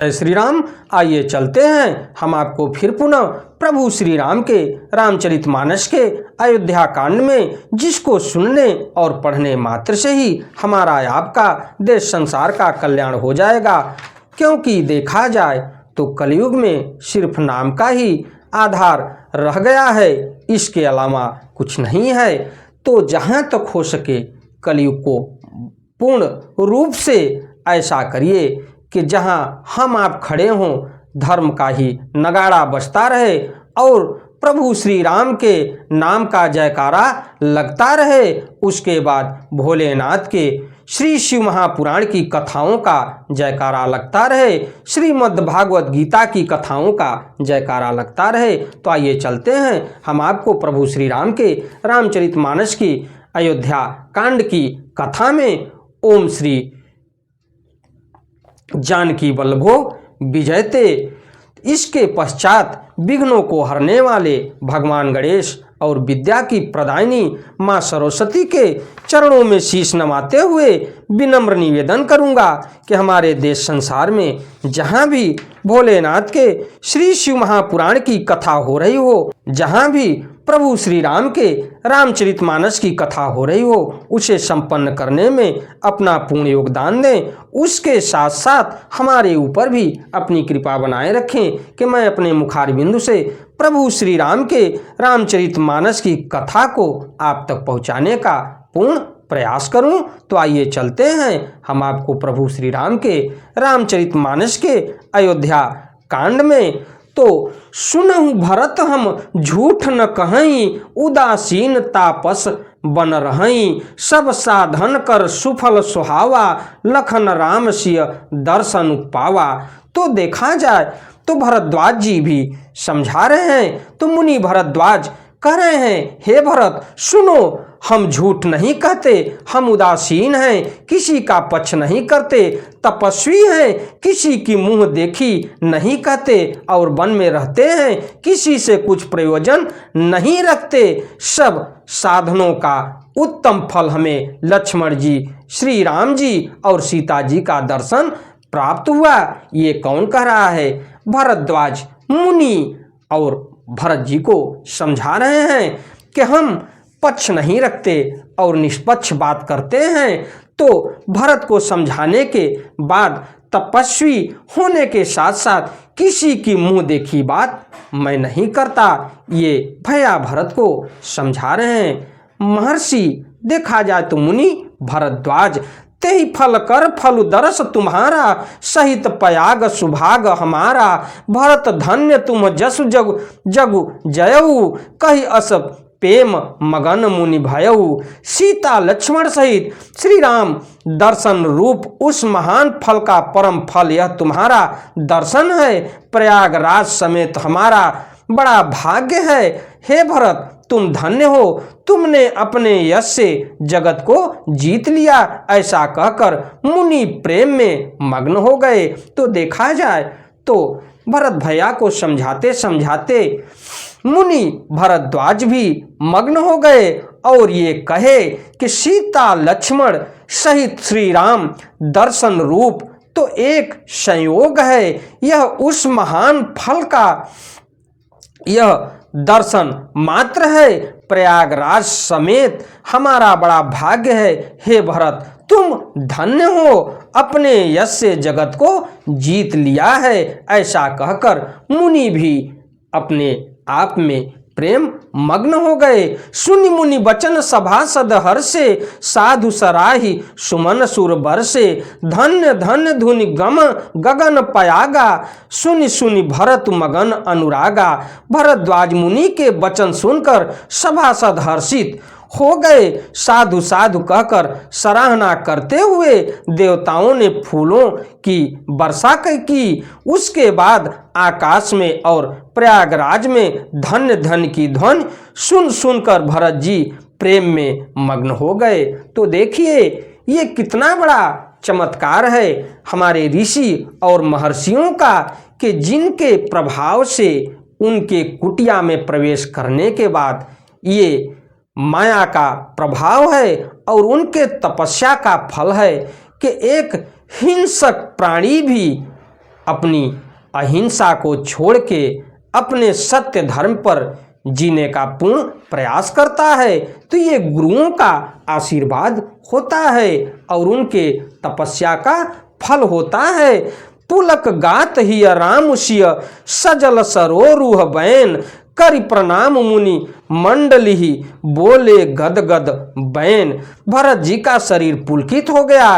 जय श्री राम। आइए चलते हैं हम आपको फिर पुनः प्रभु श्री राम के रामचरितमानस के अयोध्या कांड में, जिसको सुनने और पढ़ने मात्र से ही हमारा आपका देश संसार का कल्याण हो जाएगा। क्योंकि देखा जाए तो कलयुग में सिर्फ नाम का ही आधार रह गया है, इसके अलावा कुछ नहीं है। तो जहाँ तक हो सके कलयुग को पूर्ण रूप से ऐसा करिए कि जहाँ हम आप खड़े हों धर्म का ही नगाड़ा बजता रहे और प्रभु श्री राम के नाम का जयकारा लगता रहे। उसके बाद भोलेनाथ के श्री शिव महापुराण की कथाओं का जयकारा लगता रहे, श्रीमद् भागवत गीता की कथाओं का जयकारा लगता रहे। तो आइए चलते हैं हम आपको प्रभु श्री राम के रामचरितमानस की अयोध्या कांड की कथा में ओम श्री जानकी वल्लभो विजयते, इसके पश्चात विघ्नों को हरने वाले भगवान गणेश और विद्या की प्रदायिनी माँ सरस्वती के चरणों में शीश नवाते हुए विनम्र निवेदन करूँगा कि हमारे देश संसार में जहाँ भी भोलेनाथ के श्री शिव महापुराण की कथा हो रही हो, जहाँ भी प्रभु श्री राम के रामचरितमानस की कथा हो रही हो, उसे संपन्न करने में अपना पूर्ण योगदान दें। उसके साथ साथ हमारे ऊपर भी अपनी कृपा बनाए रखें कि मैं अपने मुखारबिंदु से प्रभु श्री राम के रामचरितमानस की कथा को आप तक पहुंचाने का पूर्ण प्रयास करूं। तो आइए चलते हैं हम आपको प्रभु श्री राम के रामचरितमानस के अयोध्या कांड में। तो सुनहु भरत हम झूठ न कहई, उदासीन तापस बन रहई, सब साधन कर सुफल सुहावा, लखन राम सिय दर्शन पावा। तो देखा जाए तो भरद्वाज जी भी समझा रहे हैं। तो मुनि भरद्वाज कह रहे हैं, हे भरत सुनो, हम झूठ नहीं कहते, हम उदासीन हैं, किसी का पक्ष नहीं करते, तपस्वी हैं, किसी की मुंह देखी नहीं कहते और वन में रहते हैं, किसी से कुछ प्रयोजन नहीं रखते। सब साधनों का उत्तम फल हमें लक्ष्मण जी, श्री राम जी और सीता जी का दर्शन प्राप्त हुआ। ये कौन कह रहा है? भरद्वाज मुनि और भरत जी को समझा रहे हैं कि हम पक्ष नहीं रखते और निष्पक्ष बात करते हैं। तो भरत को समझाने के बाद तपस्वी होने के साथ साथ किसी की मुंह देखी बात मैं नहीं करता, ये भैया भरत को समझा रहे हैं। महर्षि देखा जाए तो मुनि भरद्वाज, तेहि फल कर फल दरस तुम्हारा, सहित पयाग सुभाग हमारा, भरत धन्य तुम जसु जगु जगु जयऊ, कहि अस प्रेम मगन मुनि भयऊ, सीता लक्ष्मण सहित श्री राम दर्शन रूप उस महान फल का परम फल यह तुम्हारा दर्शन है। प्रयागराज समेत हमारा बड़ा भाग्य है। हे भरत तुम धन्य हो, तुमने अपने यश से जगत को जीत लिया। ऐसा कहकर मुनि प्रेम में मग्न हो गए। तो देखा जाए तो भरत भैया को समझाते समझाते मुनि भरद्वाज भी मग्न हो गए और ये कहे कि सीता लक्ष्मण सहित श्री राम दर्शन रूप तो एक संयोग है, यह उस महान फल का यह दर्शन मात्र है। प्रयागराज समेत हमारा बड़ा भाग्य है। हे भरत तुम धन्य हो, अपने यश से जगत को जीत लिया है। ऐसा कहकर मुनि भी अपने आप में प्रेम मग्न हो गए। सुनि मुनि वचन सभासद हर्षे, साधु सराही सुमन सुर बरसे, धन्य धन्य धुनि गम गगन पयागा, सुनि सुनि भरत मगन अनुरागा। भरद्वाज मुनि के वचन सुनकर सभासद हर्षित हो गए। साधु साधु कहकर सराहना करते हुए देवताओं ने फूलों की वर्षा की। उसके बाद आकाश में और प्रयागराज में धन्य धन्य की ध्वनि सुन सुनकर भरत जी प्रेम में मग्न हो गए। तो देखिए ये कितना बड़ा चमत्कार है हमारे ऋषि और महर्षियों का कि जिनके प्रभाव से उनके कुटिया में प्रवेश करने के बाद ये माया का प्रभाव है और उनके तपस्या का फल है कि एक हिंसक प्राणी भी अपनी अहिंसा को छोड़ के अपने सत्य धर्म पर जीने का पूर्ण प्रयास करता है तो ये गुरुओं का आशीर्वाद होता है और उनके तपस्या का फल होता है। पुलक गात ही रामसिय सजल सरोरुह बैन करि प्रणाम मुनि मंडली ही बोले गदगद बैन। भरत जी का शरीर पुलकित हो गया,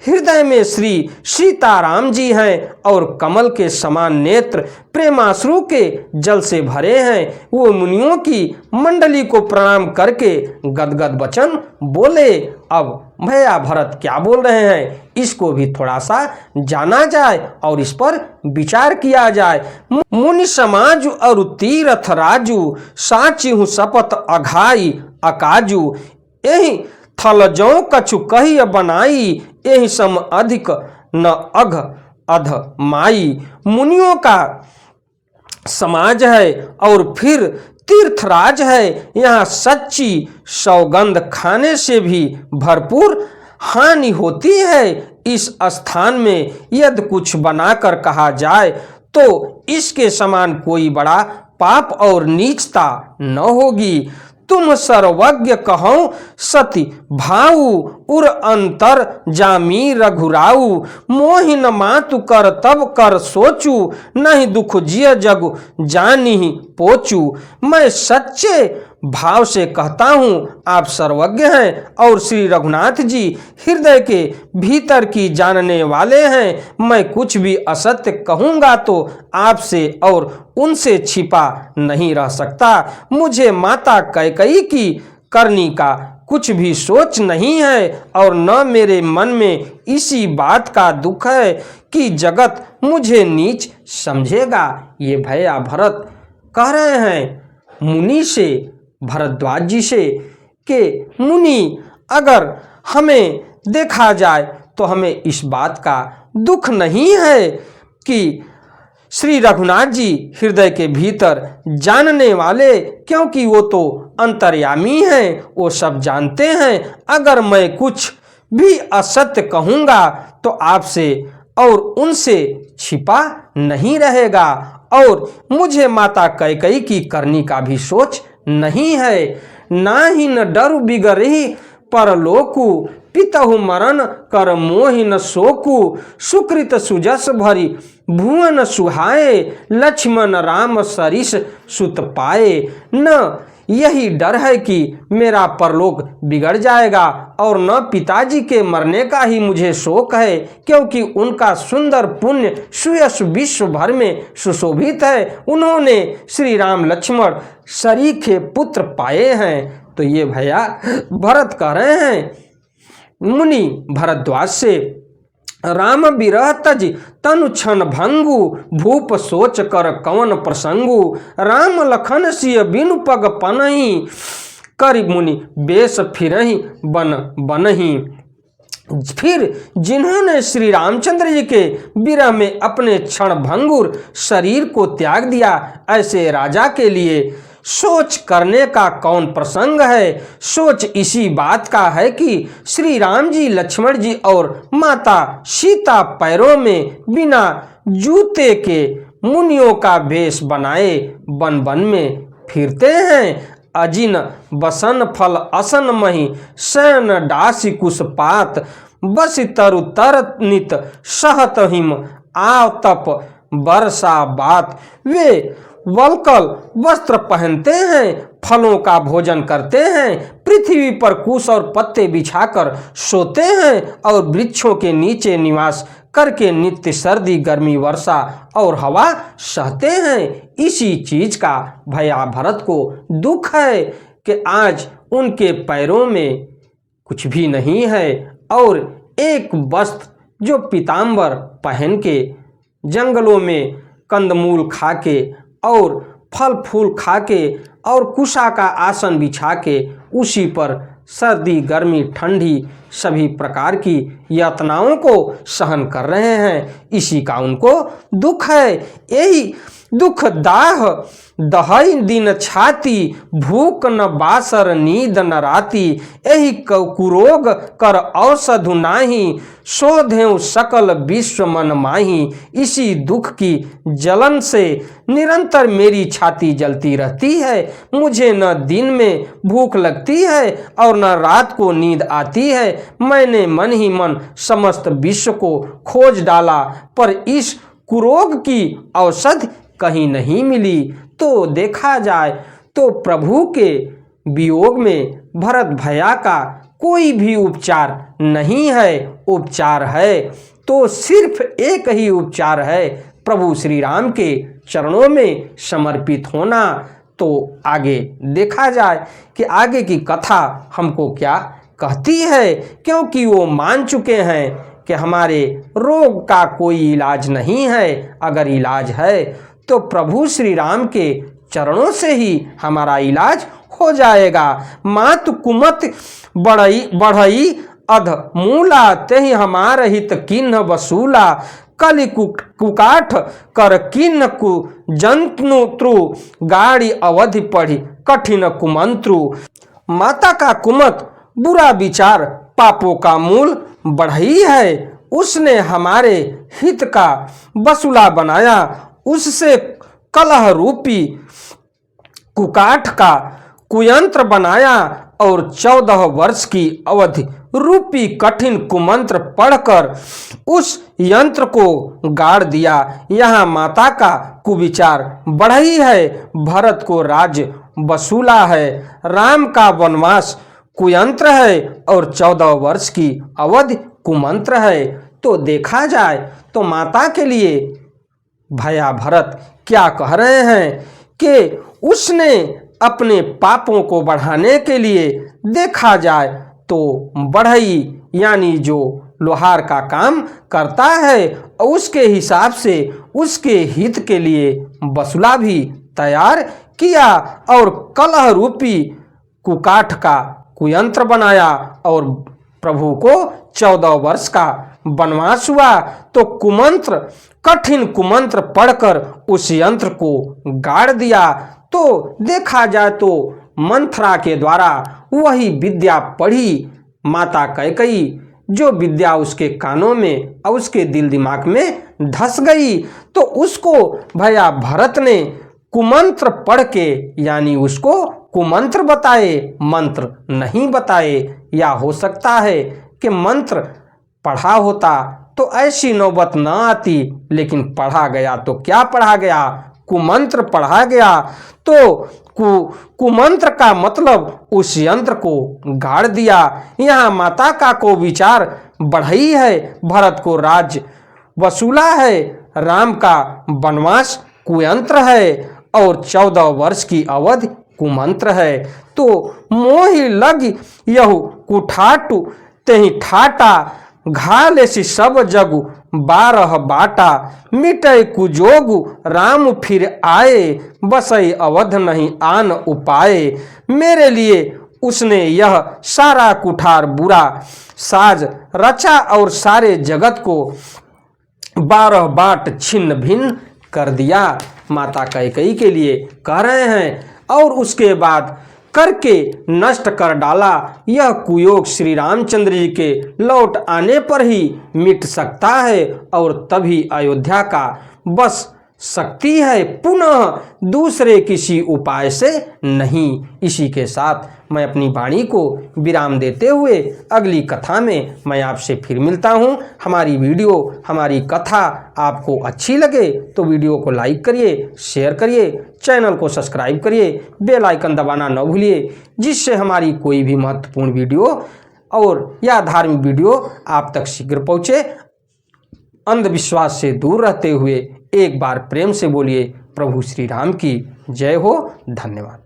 हृदय में श्री सीताराम जी हैं और कमल के समान नेत्र प्रेमाश्रु के जल से भरे हैं। वो मुनियों की मंडली को प्रणाम करके गदगद वचन बोले। अब भैया भरत क्या बोल रहे हैं इसको भी थोड़ा सा जाना जाए और इस पर विचार किया जाए। मुनि समाज और तीरथ राजू साचिहु शपथ अघाई अकाजू यही थल जौ कछु कही बनाई यही सम अधिक न अघ अध माई। मुनियों का समाज है और फिर तीर्थराज है, यहाँ सच्ची सौगंध खाने से भी भरपूर हानि होती है। इस स्थान में यदि कुछ बनाकर कहा जाए तो इसके समान कोई बड़ा पाप और नीचता न होगी। तुम सर्वज्ञ कहो सती भाऊ उर अंतर जामी रघुराऊ मोहिन मातु कर तब कर सोचू नहीं दुख जिय जग जानी पोचू। मैं सच्चे भाव से कहता हूँ आप सर्वज्ञ हैं और श्री रघुनाथ जी हृदय के भीतर की जानने वाले हैं। मैं कुछ भी असत्य कहूँगा तो आपसे और उनसे छिपा नहीं रह सकता। मुझे माता कैकेयी की करनी का कुछ भी सोच नहीं है और न मेरे मन में इसी बात का दुख है कि जगत मुझे नीच समझेगा। ये भैया भरत कह रहे हैं मुनि से, भरद्वाज जी से कि मुनि अगर हमें देखा जाए तो हमें इस बात का दुख नहीं है कि श्री रघुनाथ जी हृदय के भीतर जानने वाले, क्योंकि वो तो अंतर्यामी हैं, वो सब जानते हैं। अगर मैं कुछ भी असत्य कहूँगा तो आपसे और उनसे छिपा नहीं रहेगा और मुझे माता कैकेयी की करनी का भी सोच नहीं है। ना ही न डरु बिगरही परलोकु पितहु मरण कर मोहि न शोकु सुकृत सुजस भरी भुवन सुहाए लक्ष्मण राम सरिस सुत पाए। न यही डर है कि मेरा परलोक बिगड़ जाएगा और न पिताजी के मरने का ही मुझे शोक है, क्योंकि उनका सुंदर पुण्य सुयश विश्व भर में सुशोभित है। उन्होंने श्री राम लक्ष्मण सरीखे पुत्र पाए हैं। तो ये भैया भरत कह रहे हैं मुनि भरद्वाज से, राम बिरह तज तनु क्षण भंगु भूप सोच कर कवन प्रसंगु राम लखन सिय बिनु पग पनहि करि मुनि बेस फिरहि बन बनहि। फिर जिन्होंने श्री रामचंद्र जी के विरह में अपने क्षण भंगुर शरीर को त्याग दिया, ऐसे राजा के लिए सोच करने का कौन प्रसंग है। सोच इसी बात का है कि श्री राम जी, लक्ष्मण जी और माता सीता पैरों में बिना जूते के मुनियों का वेश बनाए वन वन में फिरते हैं। अजिन बसन फल असन मही शयन डासी कुशपात बस तरु तर नित सहत हिम आवतप वर्षा बात। वे वलकल वस्त्र पहनते हैं, फलों का भोजन करते हैं, पृथ्वी पर कुश और पत्ते बिछाकर सोते हैं और वृक्षों के नीचे निवास करके नित्य सर्दी गर्मी वर्षा और हवा सहते हैं। इसी चीज का भैया भरत को दुख है कि आज उनके पैरों में कुछ भी नहीं है और एक वस्त्र जो पीताम्बर पहन के जंगलों में कंदमूल खा के और फल फूल खा के और कुशा का आसन बिछा के उसी पर सर्दी गर्मी ठंडी सभी प्रकार की यातनाओं को सहन कर रहे हैं। इसी का उनको दुख है। यही दुख दाह दहई दिन छाती, भूख न बासर नींद न राती। एहि कुरोग कर औषधु नाही, शोधें सकल विश्व मन माही। इसी दुख की जलन से निरंतर मेरी छाती जलती रहती है। मुझे न दिन में भूख लगती है और न रात को नींद आती है। मैंने मन ही मन समस्त विश्व को खोज डाला, पर इस कुरोग की औषधि कहीं नहीं मिली। तो देखा जाए तो प्रभु के वियोग में भरत भैया का कोई भी उपचार नहीं है। उपचार है तो सिर्फ एक ही उपचार है, प्रभु श्री राम के चरणों में समर्पित होना। तो आगे देखा जाए कि आगे की कथा हमको क्या कहती है, क्योंकि वो मान चुके हैं कि हमारे रोग का कोई इलाज नहीं है। अगर इलाज है तो प्रभु श्री राम के चरणों से ही हमारा इलाज हो जाएगा। मात कुमत बढ़ई अध मूला, तेहि हमार हित किन्ह वसूला। कलि कुकाठ कर किन्ह कु जंतु, गाड़ी अवधि पढ़ी कठिन कुमंत्रु। माता का कुमत बुरा विचार पापों का मूल बढ़ई है। उसने हमारे हित का वसूला बनाया, उससे कलह रूपी कुकाठ का कुयंत्र बनाया और 14 वर्ष की अवधि रूपी कठिन कुमंत्र पढ़कर उस यंत्र को गाड़ दिया। यहाँ माता का कुविचार बढ़ई है, भरत को राज्य वसूला है, राम का वनवास कुयंत्र है और 14 वर्ष की अवधि कुमंत्र है। तो देखा जाए तो माता के लिए भैया भरत क्या कह रहे हैं कि उसने अपने पापों को बढ़ाने के लिए देखा जाए तो बढ़ई यानी जो लोहार का काम करता है, उसके हिसाब से उसके हित के लिए वसूला भी तैयार किया और कलह रूपी कुकाठ का कुयंत्र बनाया और प्रभु को 14 वर्ष का वनवास हुआ। तो कुमंत्र कठिन कुमंत्र पढ़कर उस यंत्र को गाड़ दिया। तो देखा जाए तो मंथरा के द्वारा वही विद्या पढ़ी माता कैकेयी, जो विद्या उसके कानों में और उसके दिल दिमाग में धस गई। तो उसको भैया भरत ने कुमंत्र पढ़ के यानी उसको कुमंत्र बताए, मंत्र नहीं बताए। या हो सकता है कि मंत्र पढ़ा होता तो ऐसी नौबत न आती, लेकिन पढ़ा गया तो क्या पढ़ा गया, कुमंत्र पढ़ा गया। तो कुमंत्र का मतलब उस यंत्र को गाड़ दिया। यहाँ माता का को विचार बढ़ई है, भरत को राज्य वसूला है, राम का वनवास कुयंत्र है और 14 वर्ष की अवधि कुमंत्र है। तो मोहि लग यहु कुठाटु तेहि ठाटा, घाले सी सब जगु 12 बाटा। मिटय कुजोगु राम फिर आए, बसई अवध नहीं आन उपाय। मेरे लिए उसने यह सारा कुठार बुरा साज रचा और सारे जगत को 12 बाट छिन्न भिन्न कर दिया। माता कैकेयी के लिए कह रहे हैं और उसके बाद करके नष्ट कर डाला। यह कुयोग श्री रामचंद्र जी के लौट आने पर ही मिट सकता है और तभी अयोध्या का बस सकती है, पुनः दूसरे किसी उपाय से नहीं। इसी के साथ मैं अपनी वाणी को विराम देते हुए अगली कथा में मैं आपसे फिर मिलता हूँ। हमारी वीडियो हमारी कथा आपको अच्छी लगे तो वीडियो को लाइक करिए, शेयर करिए, चैनल को सब्सक्राइब करिए, बेल आइकन दबाना न भूलिए, जिससे हमारी कोई भी महत्वपूर्ण वीडियो और या धार्मिक वीडियो आप तक शीघ्र पहुँचे। अंधविश्वास से दूर रहते हुए एक बार प्रेम से बोलिए प्रभु श्री राम की जय हो। धन्यवाद।